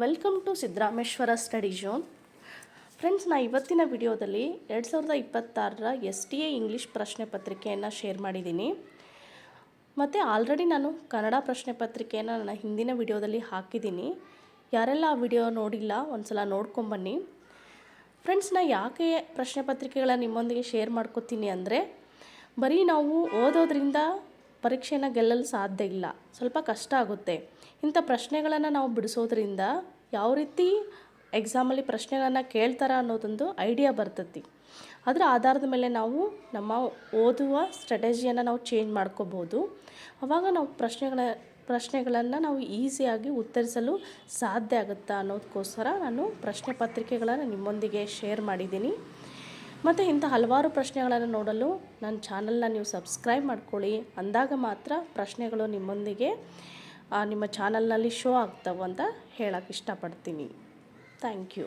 Welcome to Siddharameshwara study zone. Friends, ನಾನು ಇವತ್ತಿನ ವಿಡಿಯೋದಲ್ಲಿ 2026ರ STA ಇಂಗ್ಲೀಷ್ ಪ್ರಶ್ನೆ ಪತ್ರಿಕೆಯನ್ನು ಶೇರ್ ಮಾಡಿದ್ದೀನಿ. ಮತ್ತು ಆಲ್ರೆಡಿ ನಾನು ಕನ್ನಡ ಪ್ರಶ್ನೆ ಪತ್ರಿಕೆಯನ್ನು ನನ್ನ ಹಿಂದಿನ ವಿಡಿಯೋದಲ್ಲಿ ಹಾಕಿದ್ದೀನಿ. ಯಾರೆಲ್ಲ ಆ ವಿಡಿಯೋ ನೋಡಿಲ್ಲ ಒಂದು ಸಲ ನೋಡ್ಕೊಂಬನ್ನಿ. ಫ್ರೆಂಡ್ಸ್, ನಾನು ಯಾಕೆ ಪ್ರಶ್ನೆ ಪತ್ರಿಕೆಗಳ ನಿಮ್ಮೊಂದಿಗೆ ಶೇರ್ ಮಾಡ್ಕೋತೀನಿ ಅಂದರೆ, ಬರೀ ನಾವು ಓದೋದ್ರಿಂದ ಪರೀಕ್ಷೆನ ಗೆಲ್ಲಲು ಸಾಧ್ಯ ಇಲ್ಲ, ಸ್ವಲ್ಪ ಕಷ್ಟ ಆಗುತ್ತೆ. ಇಂಥ ಪ್ರಶ್ನೆಗಳನ್ನು ನಾವು ಬಿಡಿಸೋದ್ರಿಂದ ಯಾವ ರೀತಿ ಎಕ್ಸಾಮಲ್ಲಿ ಪ್ರಶ್ನೆಗಳನ್ನು ಕೇಳ್ತಾರೆ ಅನ್ನೋದೊಂದು ಐಡಿಯಾ ಬರ್ತೈತಿ. ಅದರ ಆಧಾರದ ಮೇಲೆ ನಾವು ನಮ್ಮ ಓದುವ ಸ್ಟ್ರಾಟಜಿಯನ್ನು ನಾವು ಚೇಂಜ್ ಮಾಡ್ಕೋಬೋದು. ಆವಾಗ ನಾವು ಪ್ರಶ್ನೆಗಳನ್ನು ನಾವು ಈಸಿಯಾಗಿ ಉತ್ತರಿಸಲು ಸಾಧ್ಯ ಆಗುತ್ತಾ ಅನ್ನೋದಕ್ಕೋಸ್ಕರ ನಾನು ಪ್ರಶ್ನೆ ಪತ್ರಿಕೆಗಳನ್ನು ನಿಮ್ಮೊಂದಿಗೆ ಶೇರ್ ಮಾಡಿದ್ದೀನಿ. ಮತ್ತು ಇಂಥ ಹಲವಾರು ಪ್ರಶ್ನೆಗಳನ್ನು ನೋಡಲು ನನ್ನ ಚಾನಲ್ನ ನೀವು ಸಬ್ಸ್ಕ್ರೈಬ್ ಮಾಡ್ಕೊಳ್ಳಿ. ಅಂದಾಗ ಮಾತ್ರ ಪ್ರಶ್ನೆಗಳು ನಿಮ್ಮೊಂದಿಗೆ ನಿಮ್ಮ ಚಾನಲ್ನಲ್ಲಿ ಶೋ ಆಗ್ತವೆ ಅಂತ ಹೇಳೋಕ್ಕೆ ಇಷ್ಟಪಡ್ತೀನಿ. Thank you.